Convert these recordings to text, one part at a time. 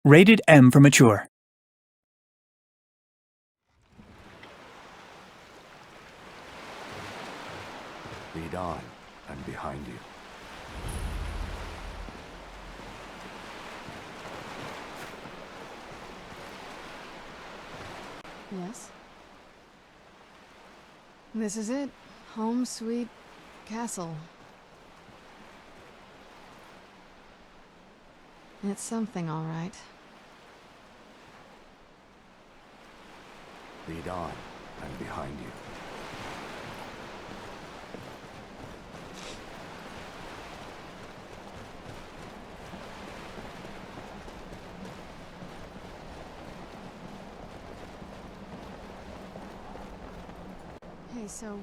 Rated M for mature. Lead on, I'm behind you. Yes? This is it. Home sweet castle. It's something, all right. Lead on, I'm behind you. Hey, so,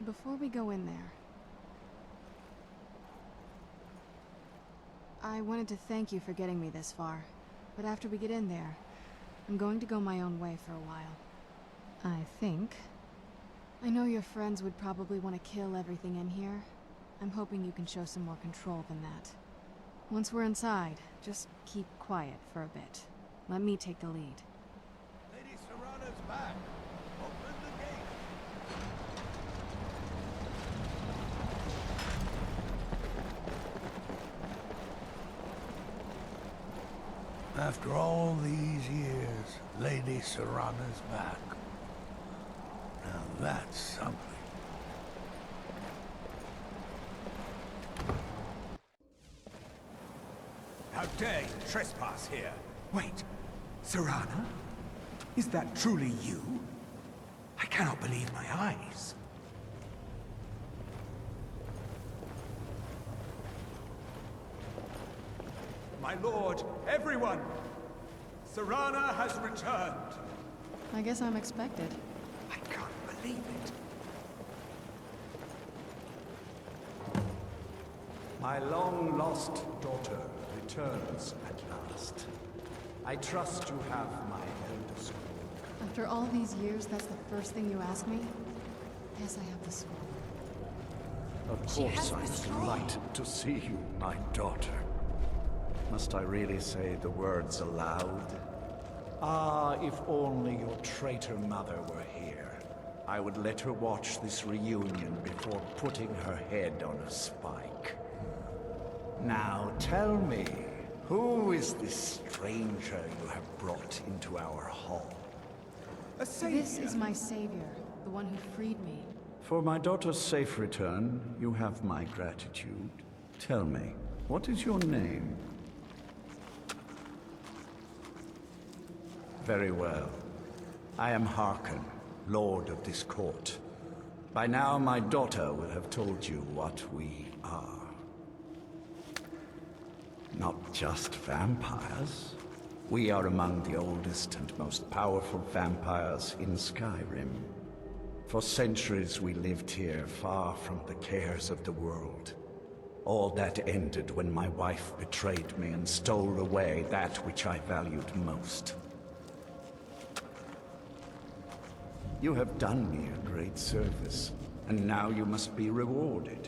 before we go in there, I wanted to thank you for getting me this far. But after we get in there, I'm going to go my own way for a while. I think. I know your friends would probably want to kill everything in here. I'm hoping you can show some more control than that. Once we're inside, just keep quiet for a bit. Let me take the lead. Lady Serana's back. Open the gate. After all these years, Lady Serana's back. Now that's something. How dare you trespass here? Wait, Serana? Is that truly you? I cannot believe my eyes. My lord, everyone! Serana has returned! I guess I'm expected. I can't believe it. My long-lost daughter returns at last. I trust you have my elder scroll. After all these years, that's the first thing you ask me? Yes, I have the scroll. Of course I'm delighted to see you, my daughter. Must I really say the words aloud? Ah, if only your traitor mother were here. I would let her watch this reunion before putting her head on a spike. Now tell me, who is this stranger you have brought into our hall? A savior. This is my savior, the one who freed me. For my daughter's safe return, you have my gratitude. Tell me, what is your name? Very well. I am Harkon, Lord of this court. By now, my daughter will have told you what we are. Not just vampires. We are among the oldest and most powerful vampires in Skyrim. For centuries we lived here, far from the cares of the world. All that ended when my wife betrayed me and stole away that which I valued most. You have done me a great service, and now you must be rewarded.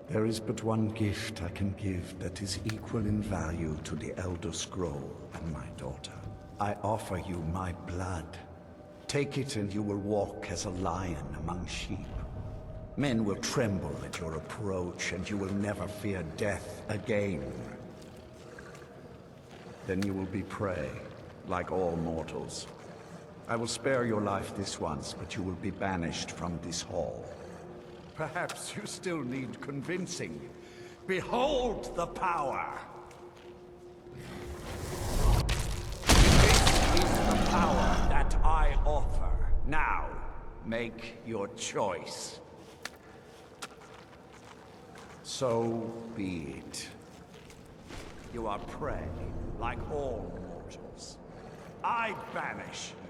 There is but one gift I can give that is equal in value to the Elder Scroll and my daughter. I offer you my blood. Take it and you will walk as a lion among sheep. Men will tremble at your approach, and you will never fear death again. Then you will be prey, like all mortals. I will spare your life this once, but you will be banished from this hall. Perhaps you still need convincing. Behold the power! This is the power that I offer. Now, make your choice. So be it. You are prey, like all mortals. I banish you.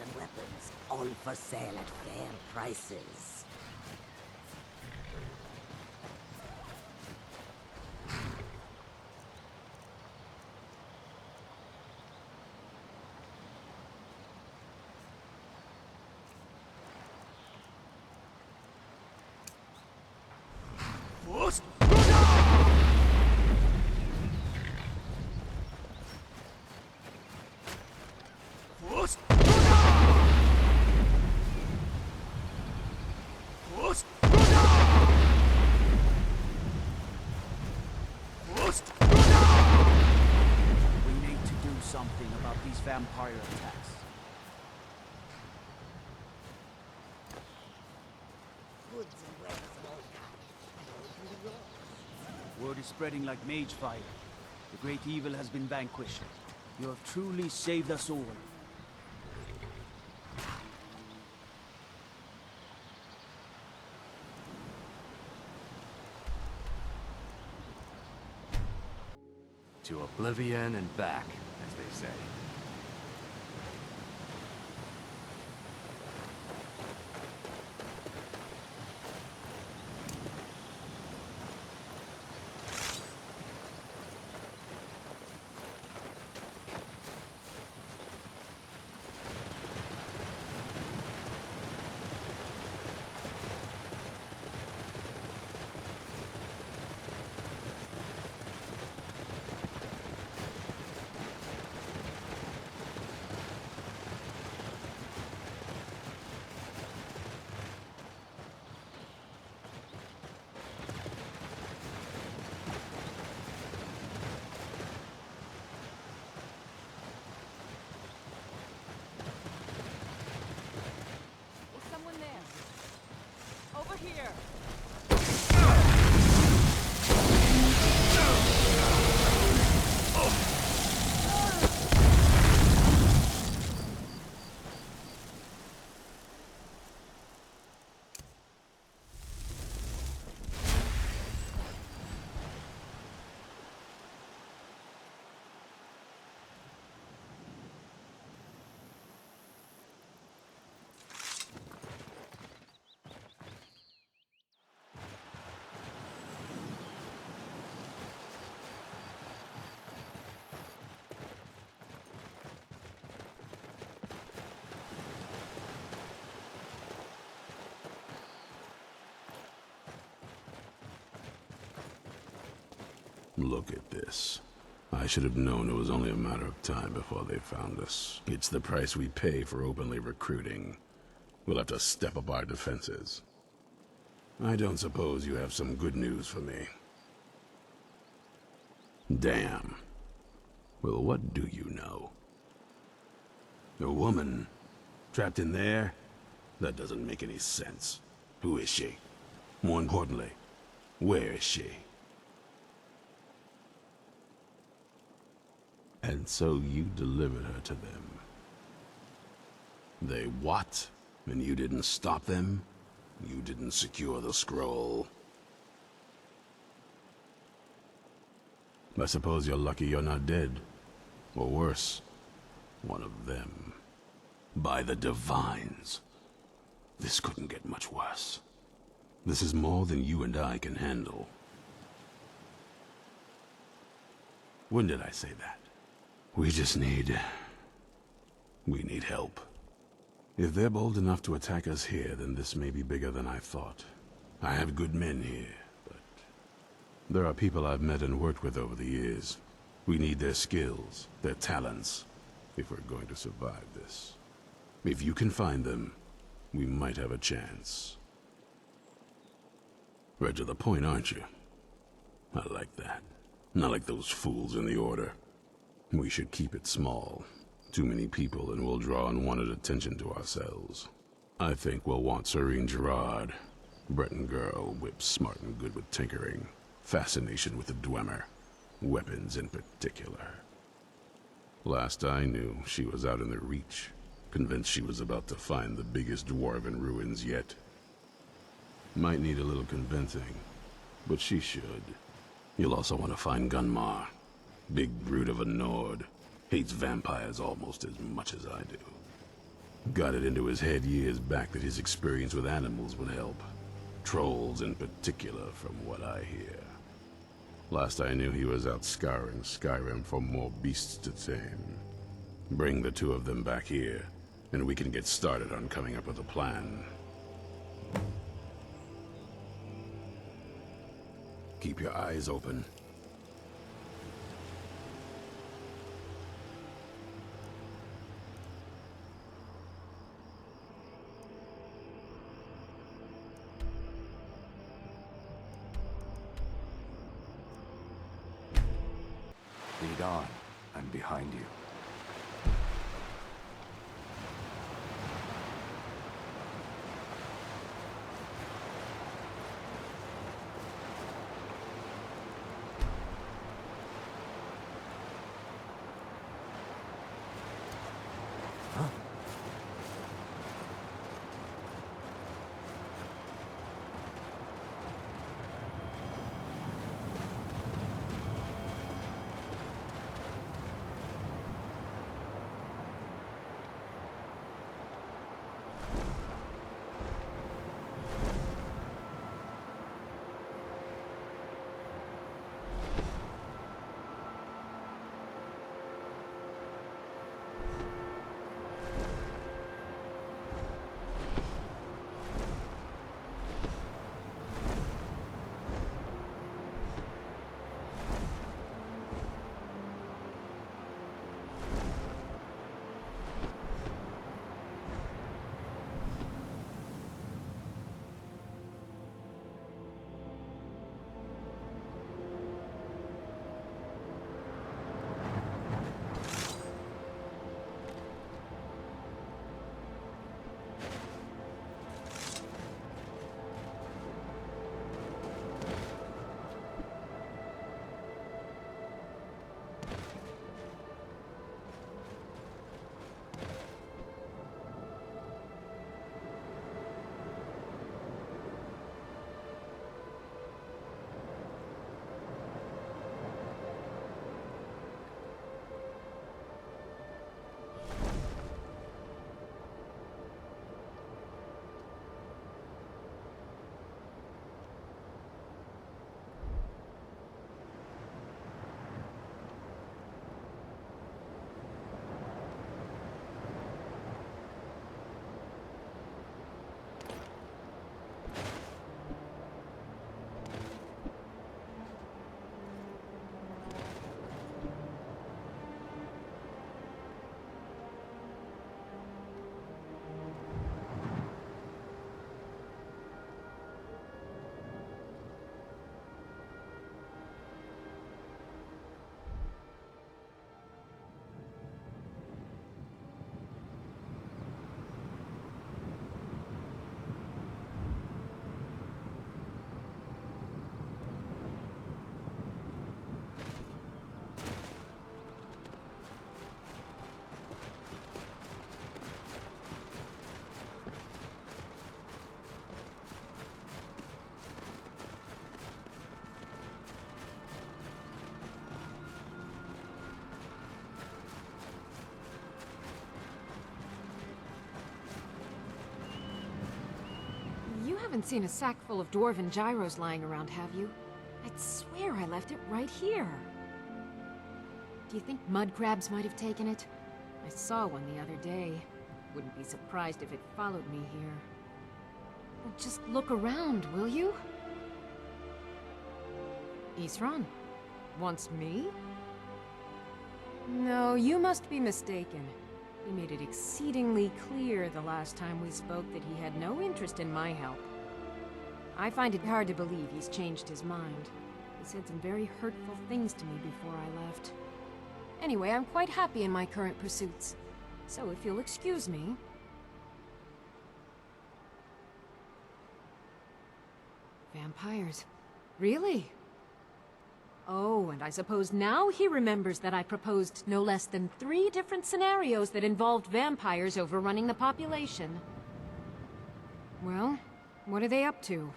and weapons, all for sale at fair prices. First, First, First, First, We need to do something about these vampire attacks. Goods and wares of all kinds. All can be yours. Word is spreading like mage fire. The great evil has been vanquished. You have truly saved us all. To oblivion and back, as they say. Is someone there? Over here! Look at this. I should have known it was only a matter of time before they found us. It's the price we pay for openly recruiting. We'll have to step up our defenses. I don't suppose you have some good news for me. Damn. Well, what do you know? A woman? Trapped in there? That doesn't make any sense. Who is she? More importantly, where is she? And so you delivered her to them. They what? And you didn't stop them? You didn't secure the scroll? I suppose you're lucky you're not dead. Or worse, one of them. By the Divines. This couldn't get much worse. This is more than you and I can handle. When did I say that? We need help. If they're bold enough to attack us here, then this may be bigger than I thought. I have good men here, but there are people I've met and worked with over the years. We need their skills, their talents, if we're going to survive this. If you can find them, we might have a chance. Right to the point, aren't you? I like that. Not like those fools in the Order. We should keep it small. Too many people and we'll draw unwanted attention to ourselves. I think we'll want Serene Gerard. Breton girl, whip smart and good with tinkering. Fascination with the Dwemer. Weapons in particular. Last I knew, she was out in the Reach. Convinced she was about to find the biggest dwarven ruins yet. Might need a little convincing, but she should. You'll also want to find Gunmar. Big brute of a Nord. Hates vampires almost as much as I do. Got it into his head years back that his experience with animals would help. Trolls in particular, from what I hear. Last I knew, he was out scouring Skyrim for more beasts to tame. Bring the two of them back here, and we can get started on coming up with a plan. Keep your eyes open. Lead on. I'm behind you. You haven't seen a sack full of dwarven gyros lying around, have you? I'd swear I left it right here. Do you think mud crabs might have taken it? I saw one the other day. Wouldn't be surprised if it followed me here. Well, just look around, will you? Isran? Wants me? No, you must be mistaken. He made it exceedingly clear the last time we spoke that he had no interest in my help. I find it hard to believe he's changed his mind. He said some very hurtful things to me before I left. Anyway, I'm quite happy in my current pursuits. So if you'll excuse me... Vampires. Really? Oh, and I suppose now he remembers that I proposed no less than 3 different scenarios that involved vampires overrunning the population. Well, what are they up to?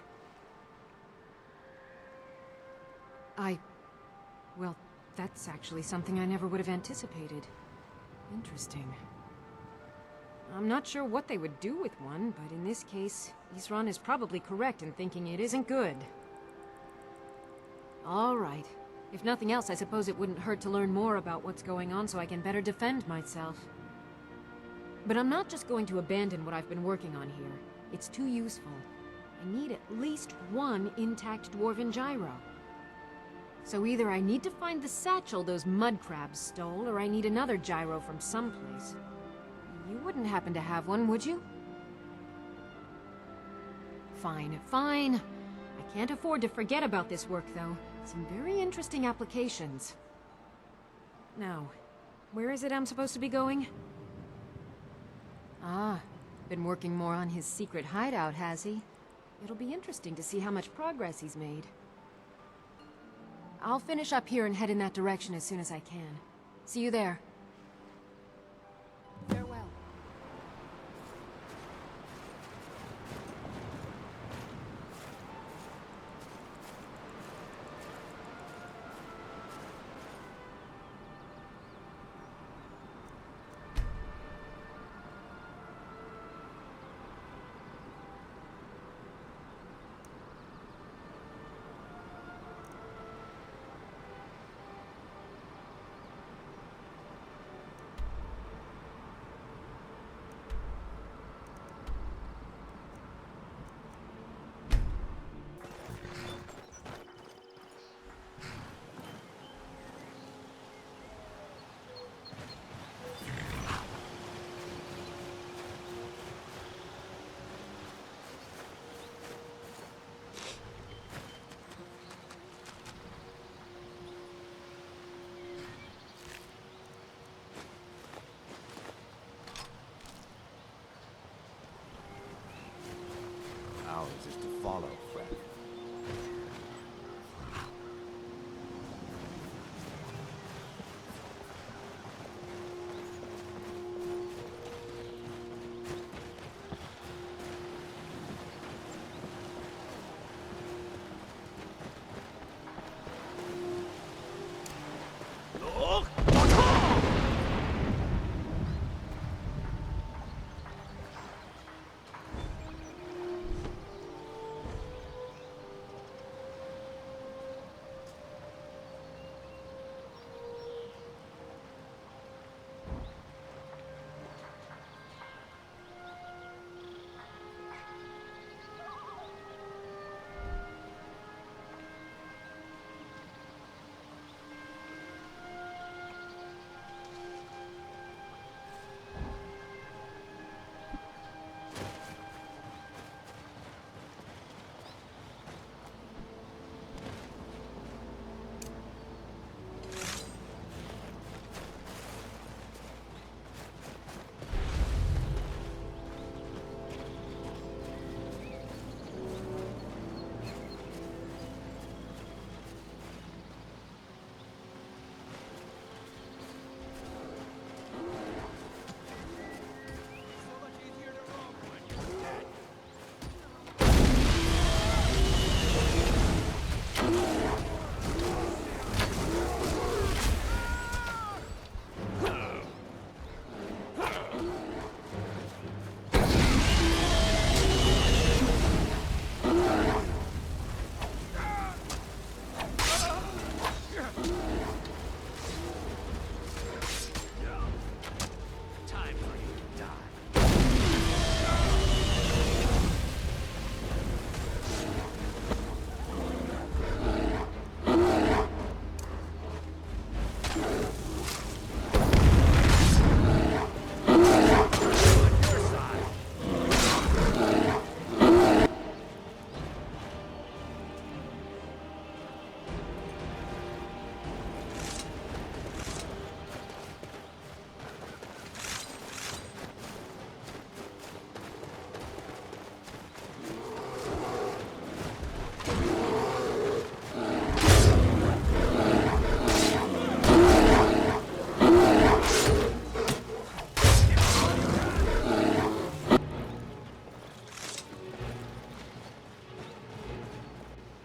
Well, that's actually something I never would have anticipated. Interesting. I'm not sure what they would do with one, but in this case, Isran is probably correct in thinking it isn't good. All right. If nothing else, I suppose it wouldn't hurt to learn more about what's going on so I can better defend myself. But I'm not just going to abandon what I've been working on here. It's too useful. I need at least one intact dwarven gyro. So either I need to find the satchel those mud crabs stole, or I need another gyro from someplace. You wouldn't happen to have one, would you? Fine, fine. I can't afford to forget about this work, though. Some very interesting applications. Now, where is it I'm supposed to be going? Ah, been working more on his secret hideout, has he? It'll be interesting to see how much progress he's made. I'll finish up here and head in that direction as soon as I can. See you there. Farewell. Ours is to follow, friend.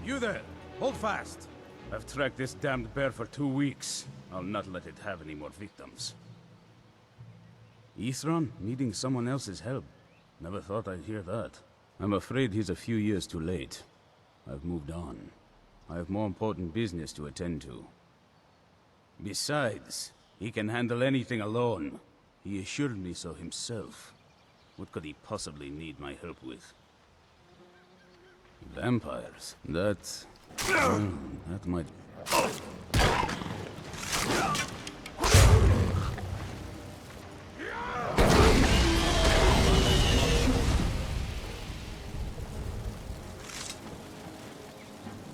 You there! Hold fast! I've tracked this damned bear for 2 weeks. I'll not let it have any more victims. Ithran needing someone else's help. Never thought I'd hear that. I'm afraid he's a few years too late. I've moved on. I have more important business to attend to. Besides, he can handle anything alone. He assured me so himself. What could he possibly need my help with? Vampires? That might...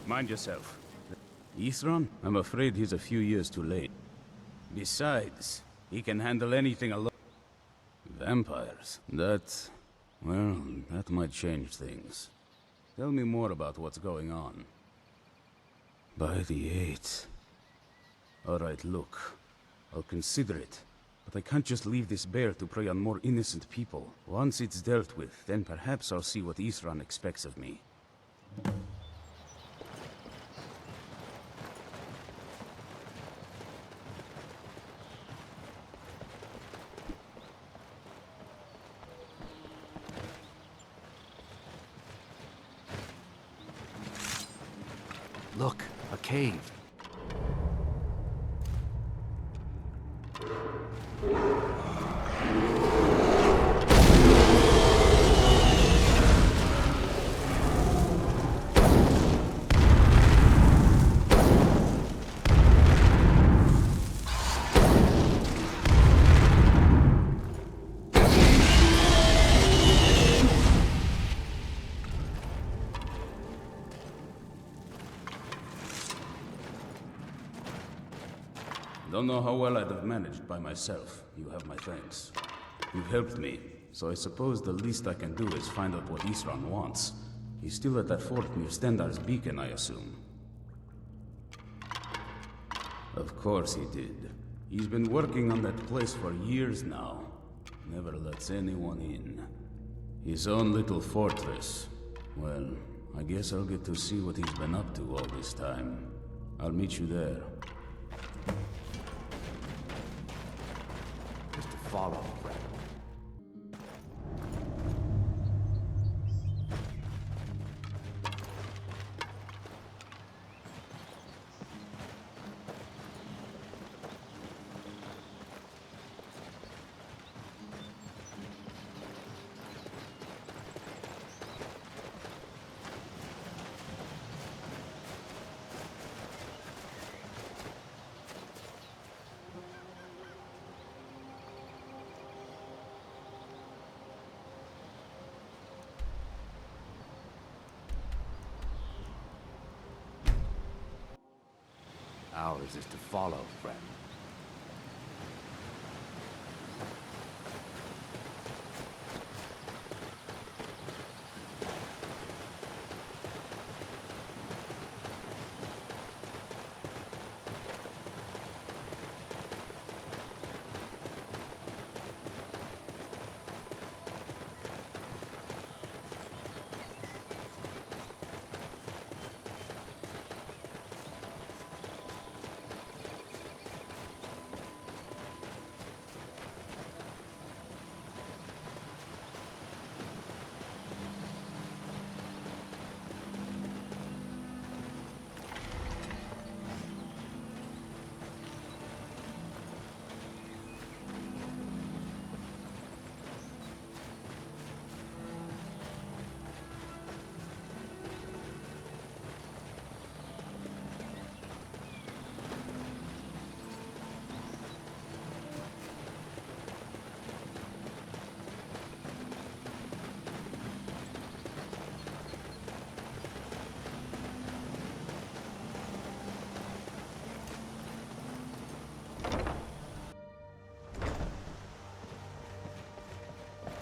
Mind yourself. Ithran? I'm afraid he's a few years too late. Besides, he can handle anything alone. Vampires? That might change things. Tell me more about what's going on. By the 8th. Alright, look. I'll consider it. But I can't just leave this bear to prey on more innocent people. Once it's dealt with, then perhaps I'll see what Ithran expects of me. Look, a cave. Don't know how well I'd have managed by myself. You have my thanks. You've helped me, so I suppose the least I can do is find out what Ithran wants. He's still at that fort near Stendar's beacon, I assume. Of course he did. He's been working on that place for years now. Never lets anyone in. His own little fortress. Well, I guess I'll get to see what he's been up to all this time. I'll meet you there. Just to follow, friend. Ours is to follow, friend.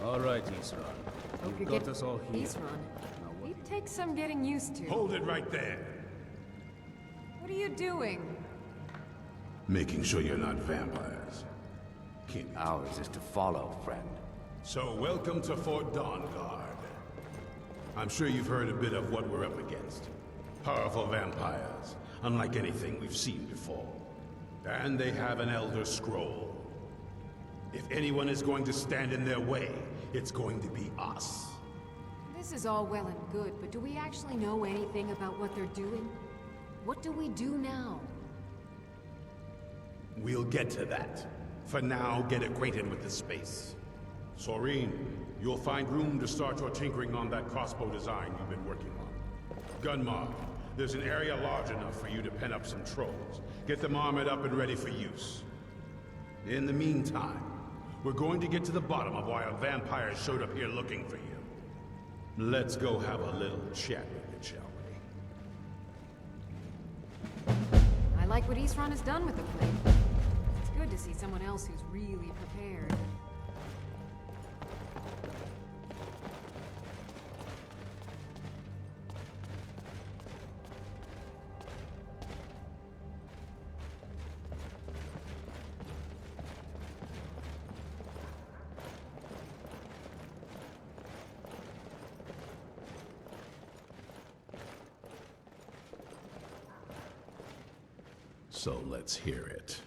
All right, Ithran. Hope You've you're got us all here. Ithran. Now what It takes some getting used to. Hold it right there. What are you doing? Making sure you're not vampires. Can't be Ours is to follow, friend. So welcome to Fort Dawnguard. I'm sure you've heard a bit of what we're up against. Powerful vampires, unlike anything we've seen before. And they have an Elder Scroll. If anyone is going to stand in their way, it's going to be us. This is all well and good, but do we actually know anything about what they're doing? What do we do now? We'll get to that. For now, get acquainted with the space. Soreen, you'll find room to start your tinkering on that crossbow design you've been working on. Gunmar, there's an area large enough for you to pen up some trolls. Get them armored up and ready for use. In the meantime, we're going to get to the bottom of why a vampire showed up here looking for you. Let's go have a little chat with it, shall we? I like what Isran has done with the plate. It's good to see someone else who's really prepared. So let's hear it.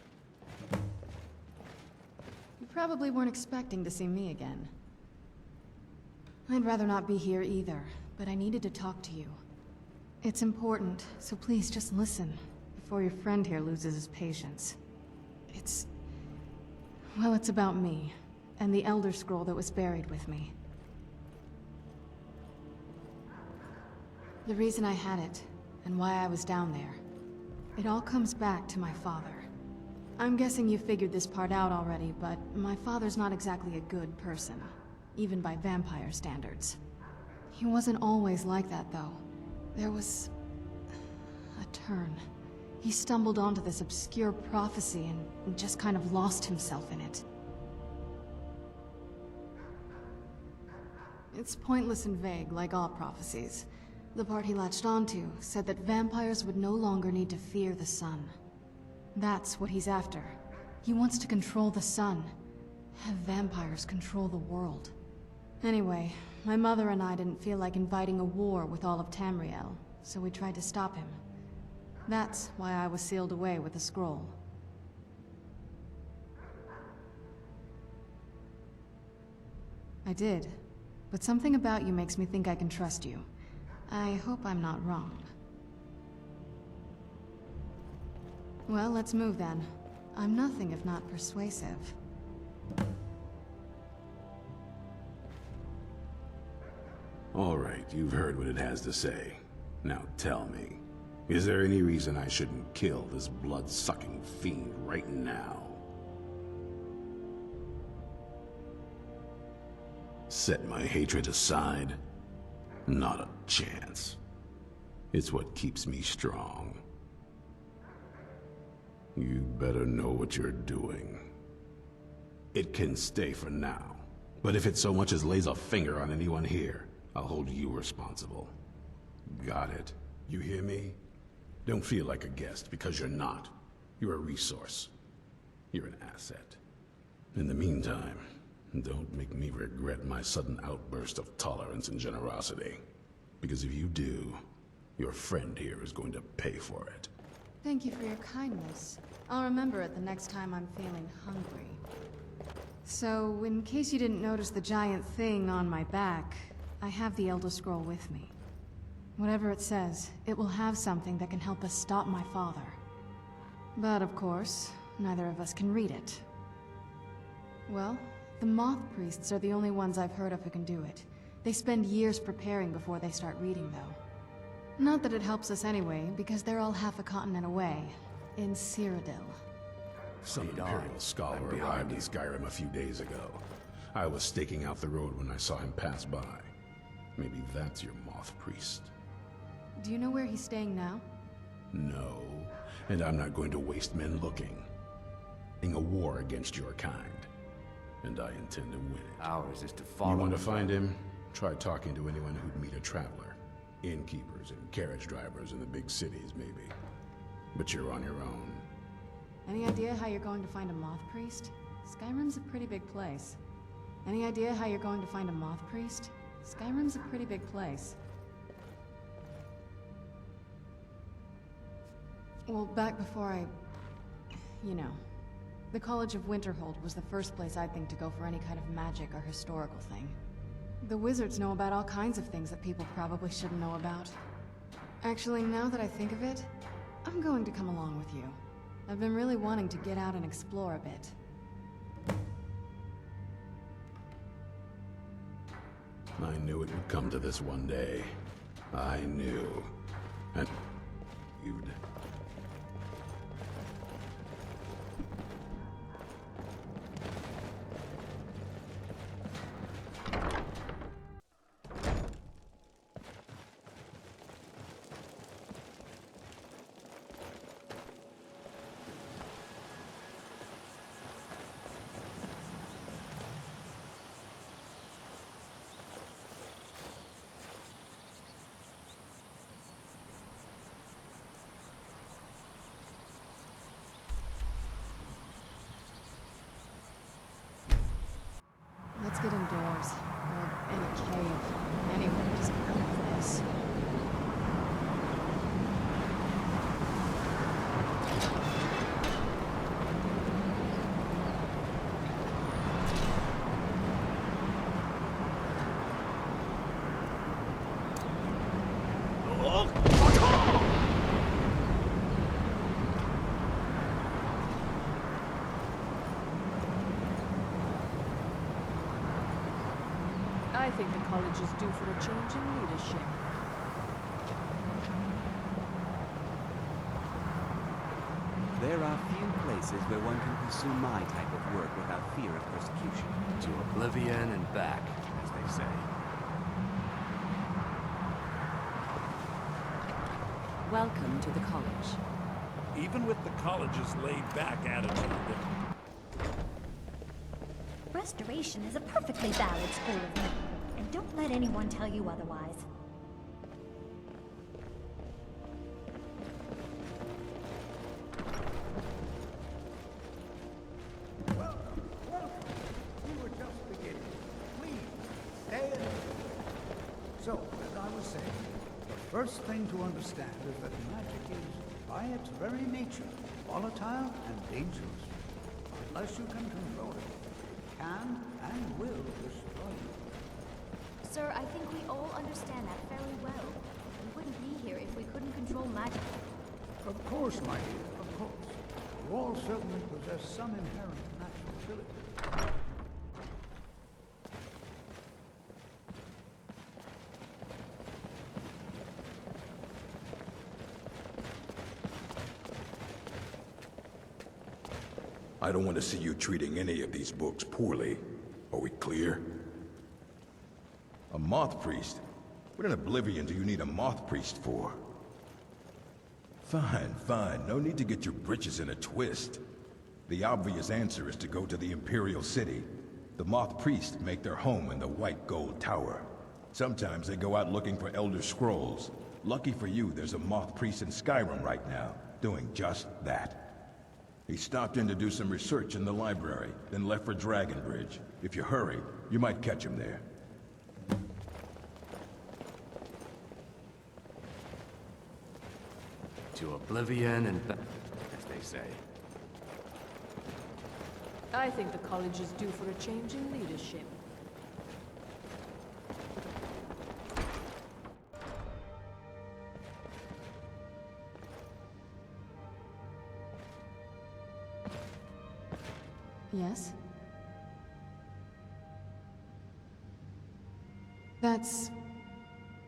You probably weren't expecting to see me again. I'd rather not be here either, but I needed to talk to you. It's important, so please just listen, before your friend here loses his patience. Well, it's about me, and the Elder Scroll that was buried with me. The reason I had it, and why I was down there. It all comes back to my father. I'm guessing you figured this part out already, but my father's not exactly a good person, even by vampire standards. He wasn't always like that, though. There was a turn. He stumbled onto this obscure prophecy and just kind of lost himself in it. It's pointless and vague, like all prophecies. The part he latched onto said that vampires would no longer need to fear the sun. That's what he's after. He wants to control the sun. Have vampires control the world. Anyway, my mother and I didn't feel like inviting a war with all of Tamriel, so we tried to stop him. That's why I was sealed away with the scroll. I did, but something about you makes me think I can trust you. I hope I'm not wrong. Well, let's move then. I'm nothing if not persuasive. All right, you've heard what it has to say. Now tell me, is there any reason I shouldn't kill this blood-sucking fiend right now? Set my hatred aside? Not a chance. It's what keeps me strong. You better know what you're doing. It can stay for now, but if it so much as lays a finger on anyone here, I'll hold you responsible. Got it? You hear me? Don't feel like a guest, because you're not. You're a resource. You're an asset. In the meantime, don't make me regret my sudden outburst of tolerance and generosity. Because if you do, your friend here is going to pay for it. Thank you for your kindness. I'll remember it the next time I'm feeling hungry. So, in case you didn't notice the giant thing on my back, I have the Elder Scroll with me. Whatever it says, it will have something that can help us stop my father. But of course, neither of us can read it. Well, the Moth Priests are the only ones I've heard of who can do it. They spend years preparing before they start reading, though. Not that it helps us anyway, because they're all half a continent away, in Cyrodiil. Some Imperial scholar arrived in Skyrim a few days ago. I was staking out the road when I saw him pass by. Maybe that's your Moth Priest. Do you know where he's staying now? No, and I'm not going to waste men looking. In a war against your kind. And I intend to win it. Ours is to follow. You want to find him? Try talking to anyone who'd meet a traveler. Innkeepers and carriage drivers in the big cities, maybe. But you're on your own. Any idea how you're going to find a Moth Priest? Skyrim's a pretty big place. Any idea how you're going to find a Moth Priest? Skyrim's a pretty big place. Well, back before I... you know. The College of Winterhold was the first place I'd think to go for any kind of magic or historical thing. The wizards know about all kinds of things that people probably shouldn't know about. Actually, now that I think of it, I'm going to come along with you. I've been really wanting to get out and explore a bit. I knew it would come to this one day. I knew. And you'd... Let's get indoors, or in a cave. Anyway, just out of this. I think the college is due for a change in leadership. There are few places where one can pursue my type of work without fear of persecution. To oblivion and back, as they say. Welcome to the college. Even with the college's laid-back attitude, Restoration is a perfectly valid school of thought, and don't let anyone tell you otherwise. Welcome, welcome. We were just beginning. Please, stay in. So, as I was saying, the first thing to understand is that magic is, by its very nature, volatile and dangerous. Unless you can control it, it can and will destroy you. Sir, I think we all understand that fairly well. We wouldn't be here if we couldn't control magic. Of course, my dear, of course. You all certainly possess some inherent natural ability. I don't want to see you treating any of these books poorly. Are we clear? A moth priest? What in Oblivion do you need a moth priest for? Fine, fine. No need to get your britches in a twist. The obvious answer is to go to the Imperial City. The moth priests make their home in the White Gold Tower. Sometimes they go out looking for Elder Scrolls. Lucky for you, there's a moth priest in Skyrim right now, doing just that. He stopped in to do some research in the library, then left for Dragonbridge. If you hurry, you might catch him there. To oblivion and back, as they say. I think the college is due for a change in leadership. Yes? That's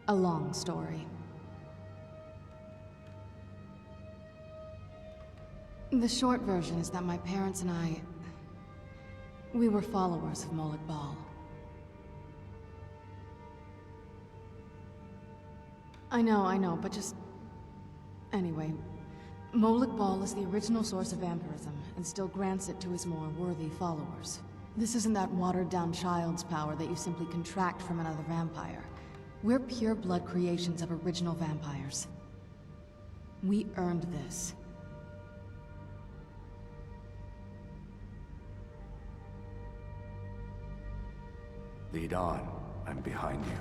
a long story. The short version is that my parents and we were followers of Molag Bal. I know, but just... Anyway, Molag Bal is the original source of vampirism, and still grants it to his more worthy followers. This isn't that watered-down child's power that you simply contract from another vampire. We're pure-blood creations of original vampires. We earned this. Lead on. I'm behind you.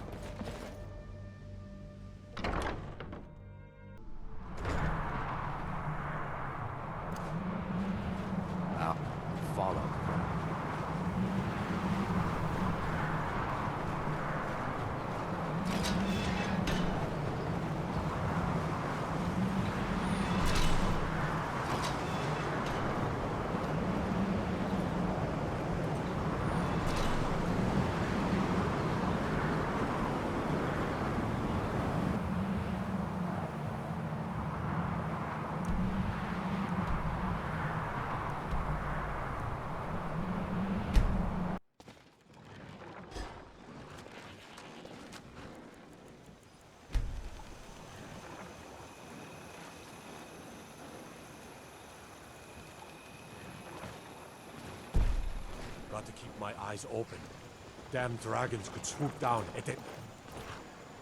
Now, got to keep my eyes open. Damn dragons could swoop down at it.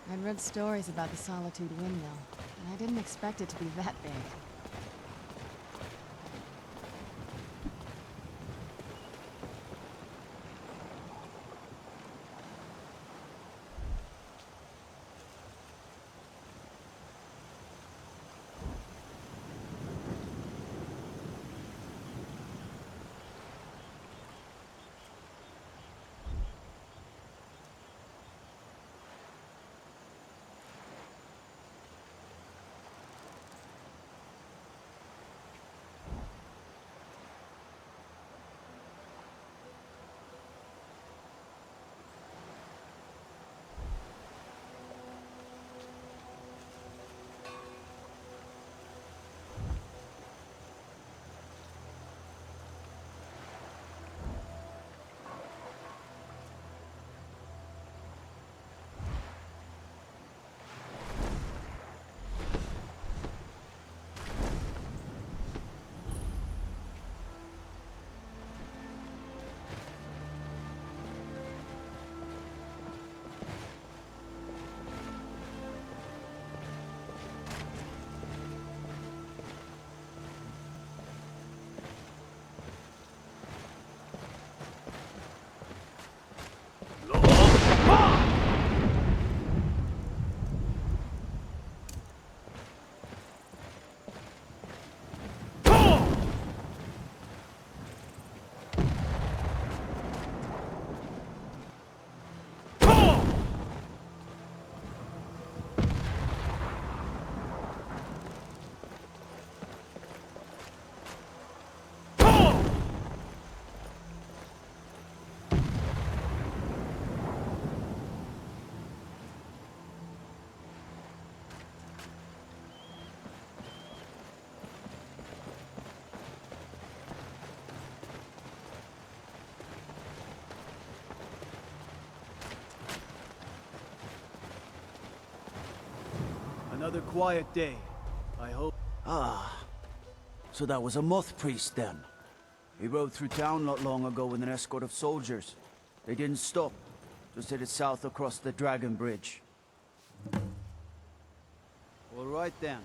I'd read stories about the Solitude Windmill, and I didn't expect it to be that big. Another quiet day, I hope. Ah, so that was a moth priest then. He rode through town not long ago with an escort of soldiers. They didn't stop, just headed south across the Dragon Bridge. All right then.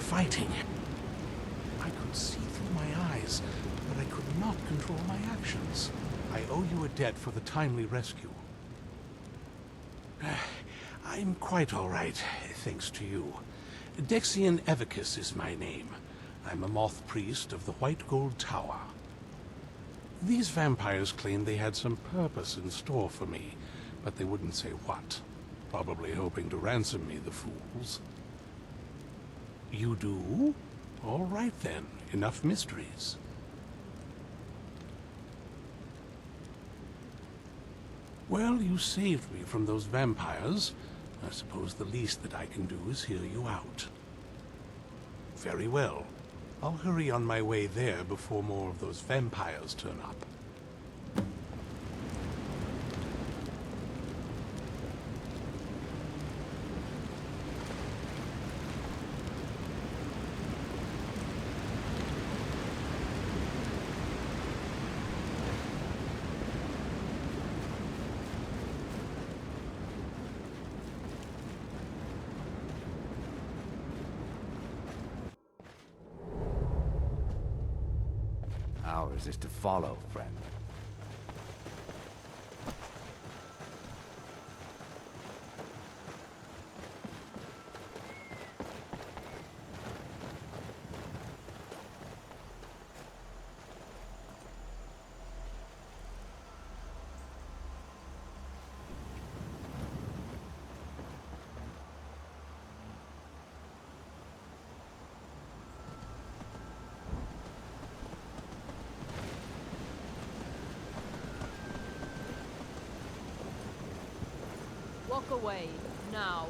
fighting. I could see through my eyes, but I could not control my actions. I owe you a debt for the timely rescue. I'm quite all right, thanks to you. Dexian Evicus is my name. I'm a moth priest of the White Gold Tower. These vampires claimed they had some purpose in store for me, but they wouldn't say what. Probably hoping to ransom me, the fools. You do? All right then, enough mysteries. Well, you saved me from those vampires. I suppose the least that I can do is hear you out. Very well. I'll hurry on my way there before more of those vampires turn up. Ours is to follow, friend. Walk away, now.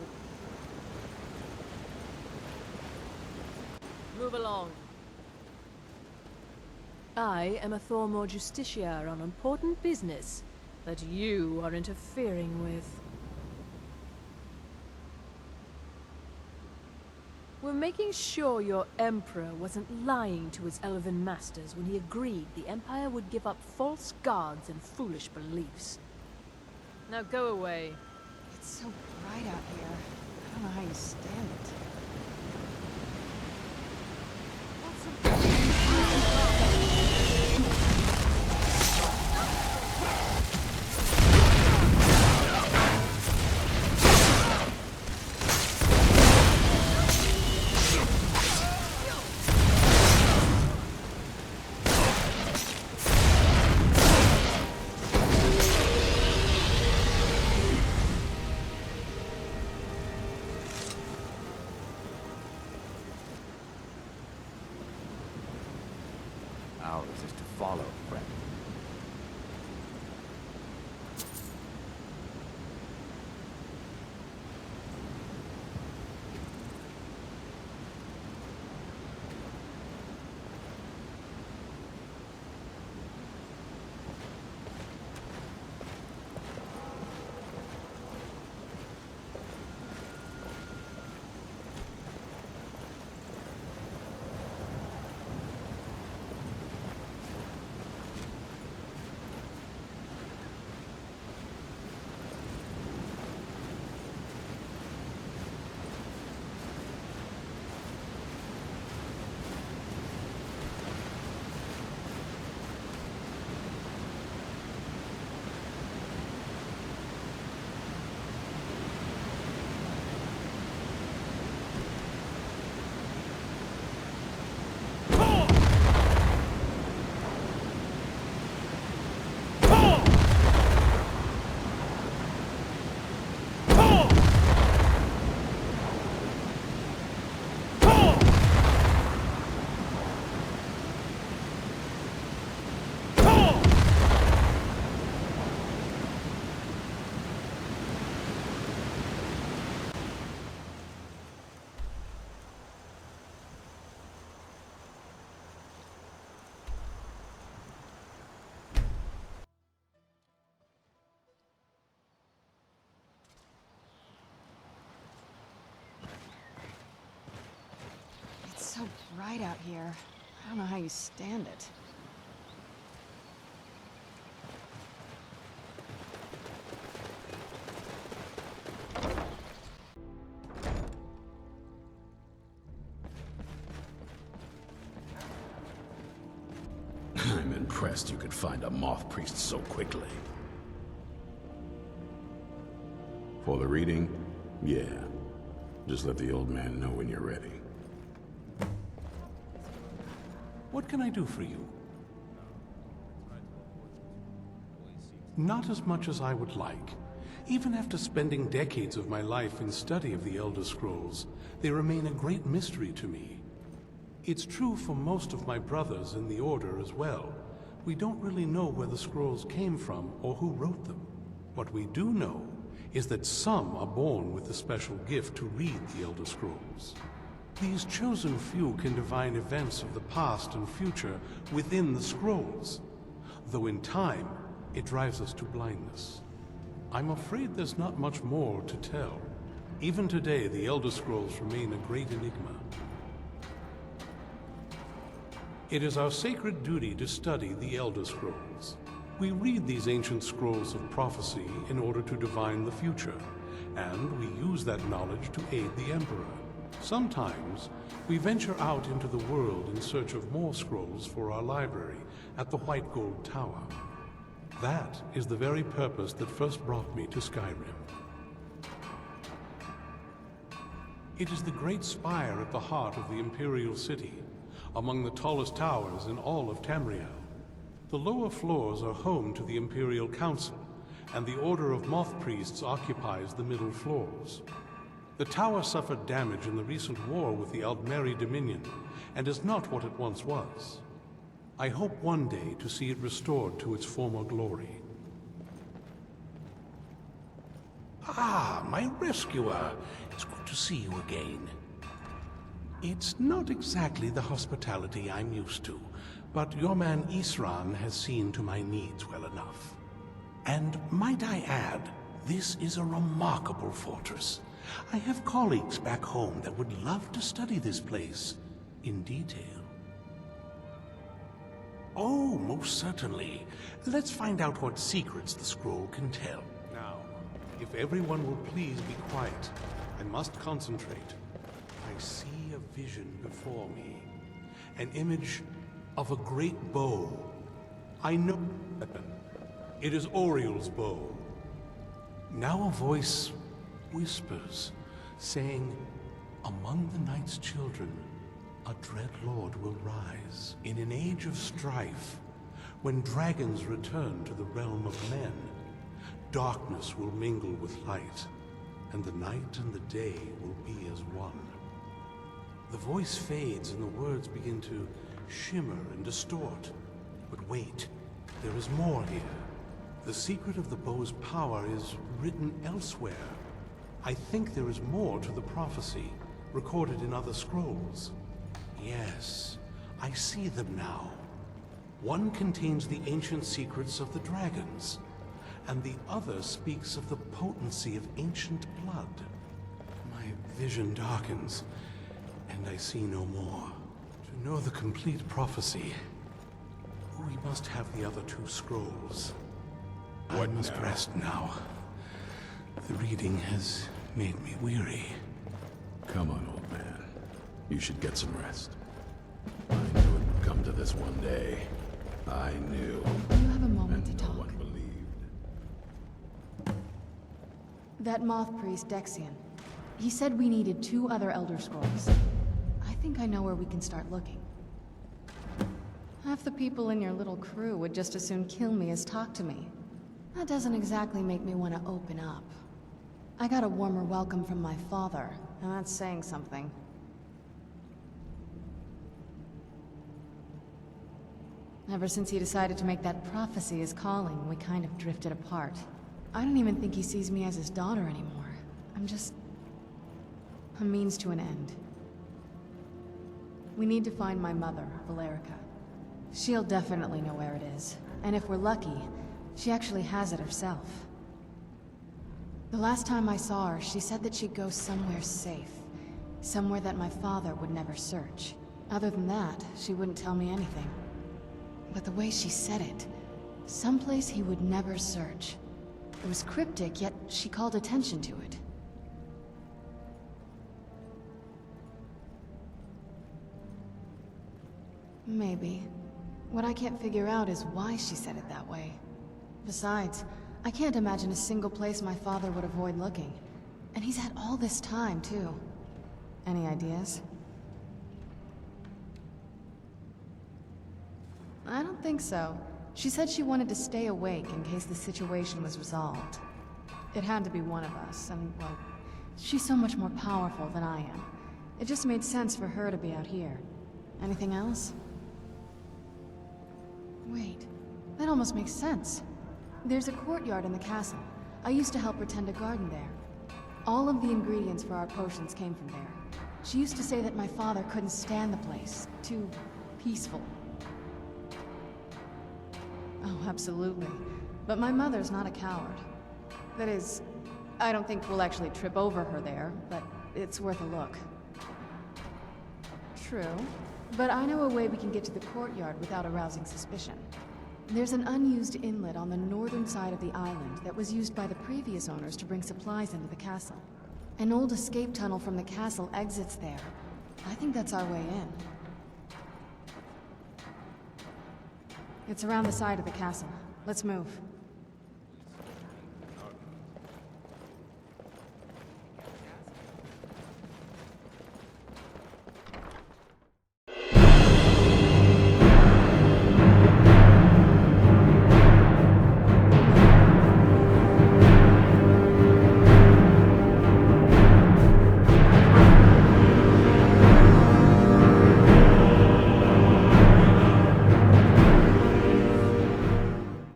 Move along. I am a Thormore Justiciar on important business that you are interfering with. We're making sure your Emperor wasn't lying to his elven masters when he agreed the Empire would give up false gods and foolish beliefs. Now go away. It's so bright out here. I don't know how you stand it. Ours is to follow, friend. It's so bright out here. I don't know how you stand it. impressed you could find a moth priest so quickly. For the reading? Yeah. Just let the old man know when you're ready. What can I do for you? Not as much as I would like. Even after spending decades of my life in study of the Elder Scrolls, they remain a great mystery to me. It's true for most of my brothers in the Order as well. We don't really know where the scrolls came from or who wrote them. What we do know is that some are born with the special gift to read the Elder Scrolls. These chosen few can divine events of the past and future within the scrolls, though in time, it drives us to blindness. I'm afraid there's not much more to tell. Even today, the Elder Scrolls remain a great enigma. It is our sacred duty to study the Elder Scrolls. We read these ancient scrolls of prophecy in order to divine the future, and we use that knowledge to aid the Emperor. Sometimes, we venture out into the world in search of more scrolls for our library at the White Gold Tower. That is the very purpose that first brought me to Skyrim. It is the great spire at the heart of the Imperial City, among the tallest towers in all of Tamriel. The lower floors are home to the Imperial Council, and the Order of Moth Priests occupies the middle floors. The tower suffered damage in the recent war with the Aldmeri Dominion, and is not what it once was. I hope one day to see it restored to its former glory. Ah, my rescuer! It's good to see you again. It's not exactly the hospitality I'm used to, but your man Isran has seen to my needs well enough. And might I add, this is a remarkable fortress. I have colleagues back home that would love to study this place in detail. Oh, most certainly. Let's find out what secrets the scroll can tell. Now, if everyone will please be quiet, I must concentrate. I see a vision before me. An image of a great bow. I know it is Oriel's bow. Now a voice whispers, saying, among the night's children, a dread lord will rise. In an age of strife, when dragons return to the realm of men, darkness will mingle with light, and the night and the day will be as one. The voice fades and the words begin to shimmer and distort. But wait, there is more here. The secret of the bow's power is written elsewhere. I think there is more to the prophecy, recorded in other scrolls. Yes, I see them now. One contains the ancient secrets of the dragons, and the other speaks of the potency of ancient blood. My vision darkens, and I see no more. To know the complete prophecy, we must have the other two scrolls. I must rest now. The reading has made me weary. Come on, old man. You should get some rest. I knew it would come to this one day. I knew. You have a moment to talk. No one believed. That moth priest, Dexian. He said we needed 2 other Elder Scrolls. I think I know where we can start looking. Half the people in your little crew would just as soon kill me as talk to me. That doesn't exactly make me want to open up. I got a warmer welcome from my father, and that's saying something. Ever since he decided to make that prophecy his calling, we kind of drifted apart. I don't even think he sees me as his daughter anymore. I'm just a means to an end. We need to find my mother, Valerica. She'll definitely know where it is, and if we're lucky, she actually has it herself. The last time I saw her, she said that she'd go somewhere safe. Somewhere that my father would never search. Other than that, she wouldn't tell me anything. But the way she said it, someplace he would never search. It was cryptic, yet she called attention to it. Maybe. What I can't figure out is why she said it that way. Besides, I can't imagine a single place my father would avoid looking. And he's had all this time, too. Any ideas? I don't think so. She said she wanted to stay awake in case the situation was resolved. It had to be one of us, and, well, she's so much more powerful than I am. It just made sense for her to be out here. Anything else? Wait, that almost makes sense. There's a courtyard in the castle. I used to help her tend a garden there. All of the ingredients for our potions came from there. She used to say that my father couldn't stand the place. Too peaceful. Oh, absolutely. But my mother's not a coward. That is, I don't think we'll actually trip over her there, but it's worth a look. True. But I know a way we can get to the courtyard without arousing suspicion. There's an unused inlet on the northern side of the island that was used by the previous owners to bring supplies into the castle. An old escape tunnel from the castle exits there. I think that's our way in. It's around the side of the castle. Let's move.